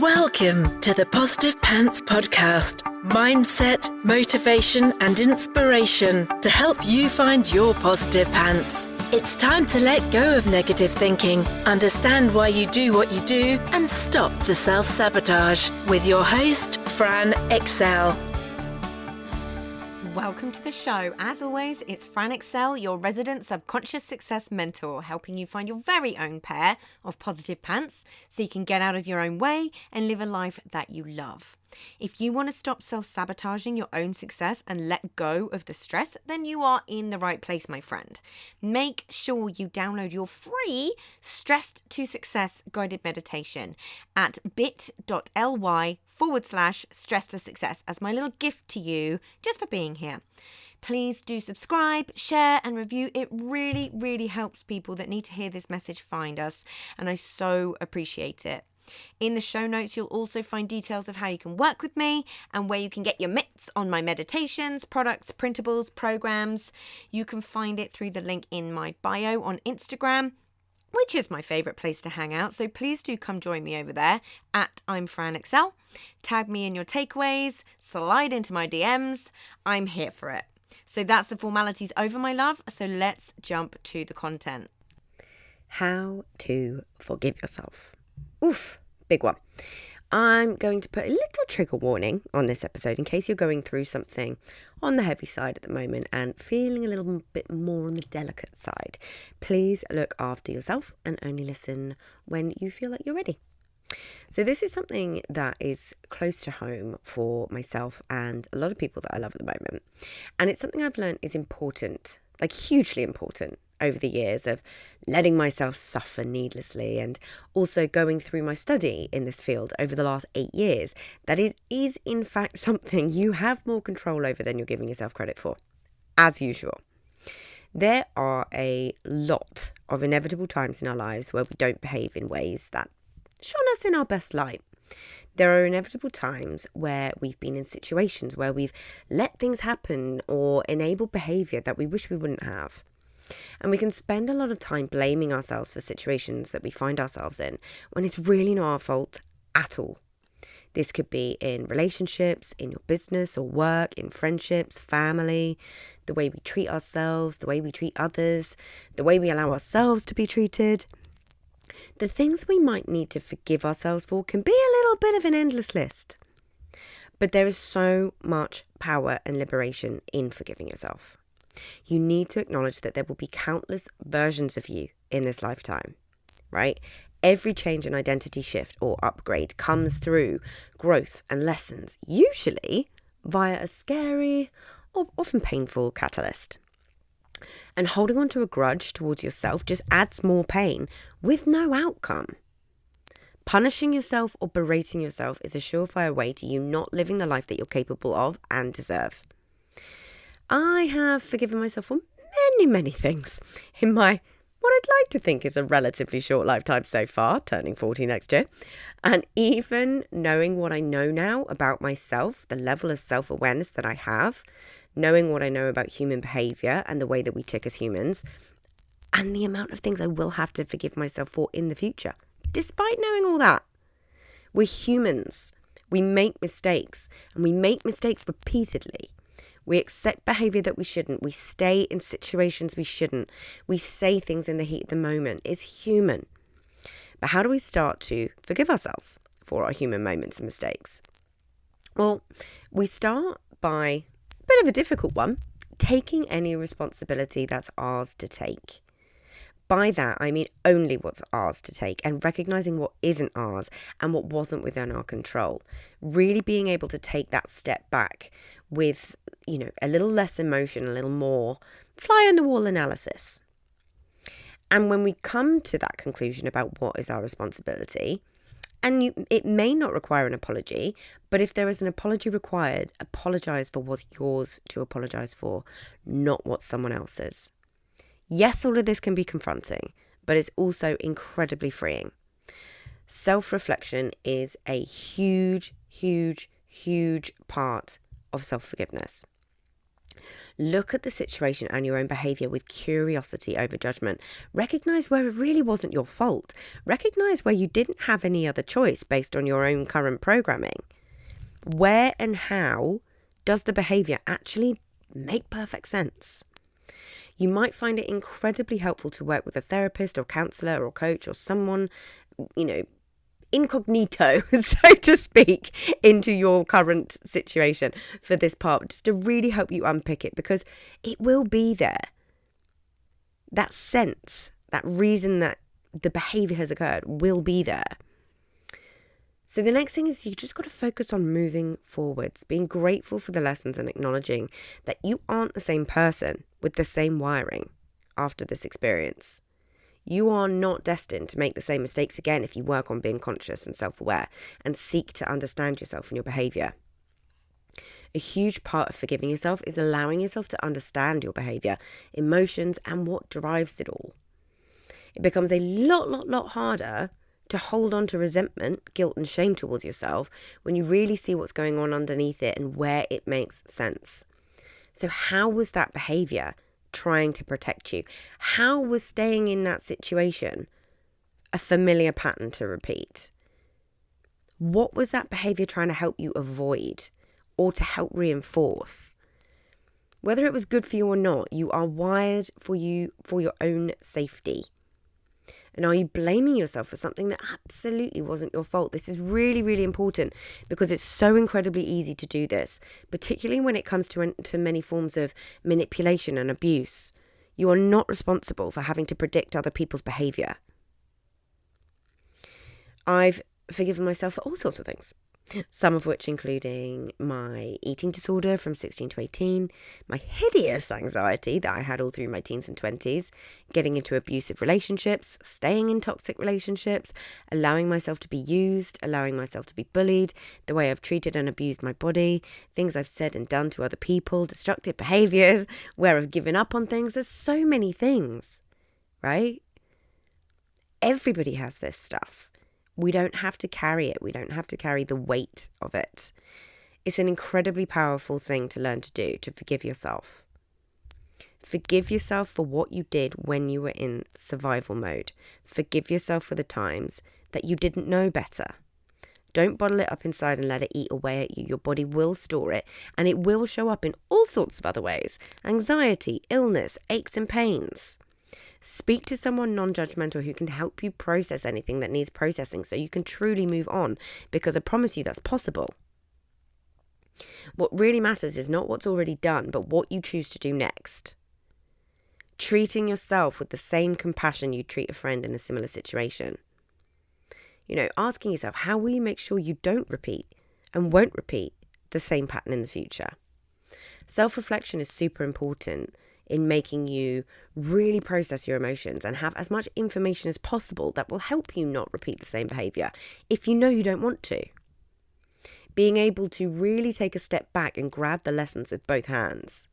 Welcome to the Positive Pants Podcast. Mindset, motivation and inspiration to help you find your positive pants. It's time to let go of negative thinking, understand why you do what you do and stop the self-sabotage with your host, Fran Excel. Welcome to the show. As always, it's Fran Excel, your resident subconscious success mentor, helping you find your very own pair of positive pants so you can get out of your own way and live a life that you love. If you want to stop self-sabotaging your own success and let go of the stress, then you are in the right place, my friend. Make sure you download your free Stressed to Success guided meditation at bit.ly/stress to success as my little gift to you just for being here. Please do subscribe, share and review. It really, really helps people that need to hear this message find us, and I so appreciate it. In the show notes, you'll also find details of how you can work with me and where you can get your mitts on my meditations, products, printables, programs. You can find it through the link in my bio on Instagram, which is my favorite place to hang out. So please do come join me over there at I'm Fran Excel. Tag me in your takeaways, slide into my DMs. I'm here for it. So that's the formalities over, my love. So let's jump to the content. How to forgive yourself. Oof, big one. I'm going to put a little trigger warning on this episode in case you're going through something on the heavy side at the moment and feeling a little bit more on the delicate side. Please look after yourself and only listen when you feel like you're ready. So this is something that is close to home for myself and a lot of people that I love at the moment. And it's something I've learned is important, like hugely important, over the years of letting myself suffer needlessly and also going through my study in this field over the last 8 years. That is in fact something you have more control over than you're giving yourself credit for, as usual. There are a lot of inevitable times in our lives where we don't behave in ways that shone us in our best light. There are inevitable times where we've been in situations where we've let things happen or enabled behaviour that we wish we wouldn't have. And we can spend a lot of time blaming ourselves for situations that we find ourselves in when it's really not our fault at all. This could be in relationships, in your business or work, in friendships, family, the way we treat ourselves, the way we treat others, the way we allow ourselves to be treated. The things we might need to forgive ourselves for can be a little bit of an endless list. But there is so much power and liberation in forgiving yourself. You need to acknowledge that there will be countless versions of you in this lifetime, right? Every change and identity shift or upgrade comes through growth and lessons, usually via a scary or often painful catalyst. And holding on to a grudge towards yourself just adds more pain with no outcome. Punishing yourself or berating yourself is a surefire way to you not living the life that you're capable of and deserve. I have forgiven myself for many things in my, what I'd like to think is a relatively short lifetime so far, turning 40 next year. And even knowing what I know now about myself, the level of self-awareness that I have, knowing what I know about human behaviour and the way that we tick as humans, and the amount of things I will have to forgive myself for in the future. Despite knowing all that, we're humans. We make mistakes, and we make mistakes repeatedly. We accept behaviour that we shouldn't. We stay in situations we shouldn't. We say things in the heat of the moment. It's human. But how do we start to forgive ourselves for our human moments and mistakes? Well, we start by a bit of a difficult one, taking any responsibility that's ours to take. By that, I mean only what's ours to take and recognising what isn't ours and what wasn't within our control. Really being able to take that step back with, a little less emotion, a little more fly on the wall analysis. And when we come to that conclusion about what is our responsibility, and it may not require an apology, but if there is an apology required, apologise for what's yours to apologise for, not what someone else's. Yes, all of this can be confronting, but it's also incredibly freeing. Self-reflection is a huge part of self-forgiveness. Look at the situation and your own behaviour with curiosity over judgment. Recognise where it really wasn't your fault. Recognise where you didn't have any other choice based on your own current programming. Where and how does the behaviour actually make perfect sense? You might find it incredibly helpful to work with a therapist or counsellor or coach or someone, incognito, so to speak, into your current situation for this part, just to really help you unpick it, because it will be there. That sense, that reason that the behaviour has occurred will be there. So the next thing is you just got to focus on moving forwards, being grateful for the lessons and acknowledging that you aren't the same person with the same wiring after this experience. You are not destined to make the same mistakes again if you work on being conscious and self-aware and seek to understand yourself and your behaviour. A huge part of forgiving yourself is allowing yourself to understand your behaviour, emotions, and what drives it all. It becomes a lot harder to hold on to resentment, guilt, and shame towards yourself when you really see what's going on underneath it and where it makes sense. So how was that behaviour trying to protect you? How was staying in that situation a familiar pattern to repeat? What was that behaviour trying to help you avoid or to help reinforce? Whether it was good for you or not, you are wired for your own safety. And are you blaming yourself for something that absolutely wasn't your fault? This is really, really important because it's so incredibly easy to do this, particularly when it comes to many forms of manipulation and abuse. You are not responsible for having to predict other people's behaviour. I've forgiven myself for all sorts of things. Some of which including my eating disorder from 16 to 18, my hideous anxiety that I had all through my teens and 20s, getting into abusive relationships, staying in toxic relationships, allowing myself to be used, allowing myself to be bullied, the way I've treated and abused my body, things I've said and done to other people, destructive behaviours, where I've given up on things. There's so many things, right? Everybody has this stuff. We don't have to carry it. We don't have to carry the weight of it. It's an incredibly powerful thing to learn to do, to forgive yourself. Forgive yourself for what you did when you were in survival mode. Forgive yourself for the times that you didn't know better. Don't bottle it up inside and let it eat away at you. Your body will store it, and it will show up in all sorts of other ways. Anxiety, illness, aches and pains. Speak to someone non-judgmental who can help you process anything that needs processing so you can truly move on, because I promise you that's possible. What really matters is not what's already done, but what you choose to do next. Treating yourself with the same compassion you treat a friend in a similar situation. Asking yourself, how will you make sure you don't repeat and won't repeat the same pattern in the future? Self-reflection is super important in making you really process your emotions and have as much information as possible that will help you not repeat the same behaviour if you know you don't want to. Being able to really take a step back and grab the lessons with both hands.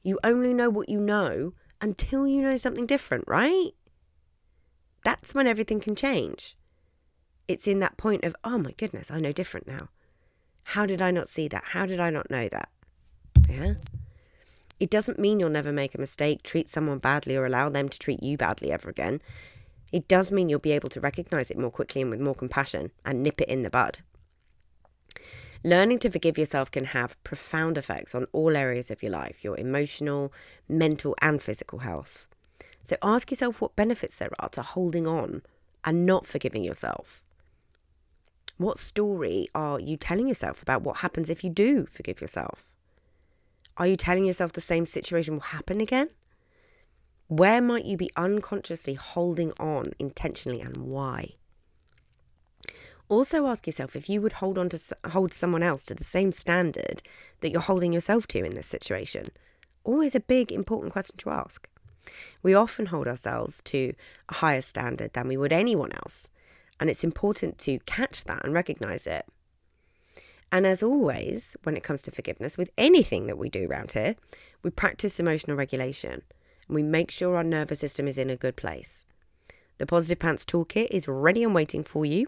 You only know what you know until you know something different, right? That's when everything can change. It's in that point of, oh my goodness, I know different now. How did I not see that? How did I not know that? Yeah. It doesn't mean you'll never make a mistake, treat someone badly, or allow them to treat you badly ever again. It does mean you'll be able to recognise it more quickly and with more compassion and nip it in the bud. Learning to forgive yourself can have profound effects on all areas of your life, your emotional, mental and physical health. So ask yourself what benefits there are to holding on and not forgiving yourself. What story are you telling yourself about what happens if you do forgive yourself? Are you telling yourself the same situation will happen again? Where might you be unconsciously holding on intentionally and why? Also ask yourself if you would hold someone else to the same standard that you're holding yourself to in this situation. Always a big, important question to ask. We often hold ourselves to a higher standard than we would anyone else, and it's important to catch that and recognise it. And as always, when it comes to forgiveness, with anything that we do around here, we practice emotional regulation and we make sure our nervous system is in a good place. The Positive Pants Toolkit is ready and waiting for you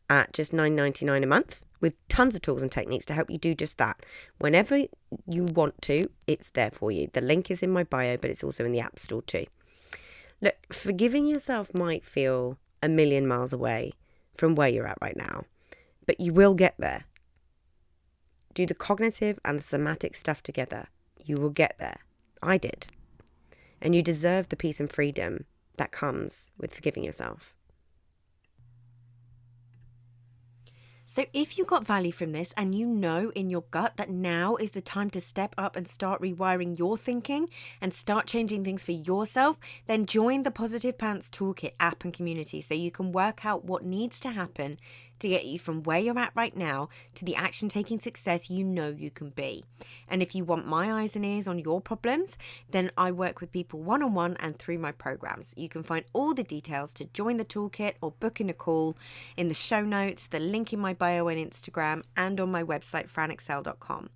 at just $9.99 a month, with tons of tools and techniques to help you do just that. Whenever you want to, it's there for you. The link is in my bio, but it's also in the App Store too. Look, forgiving yourself might feel a million miles away from where you're at right now, but you will get there. Do the cognitive and the somatic stuff together. You will get there. I did. And you deserve the peace and freedom that comes with forgiving yourself. So if you got value from this and you know in your gut that now is the time to step up and start rewiring your thinking and start changing things for yourself, then join the Positive Pants Toolkit app and community so you can work out what needs to happen to get you from where you're at right now to the action-taking success you know you can be. And if you want my eyes and ears on your problems, then I work with people one-on-one and through my programs. You can find all the details to join the toolkit or book in a call in the show notes, the link in my bio on Instagram, and on my website, franexcel.com.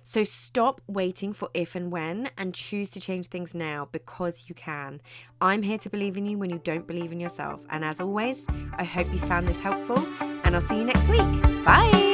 So stop waiting for if and when and choose to change things now, because you can. I'm here to believe in you when you don't believe in yourself. And as always, I hope you found this helpful, and I'll see you next week. Bye.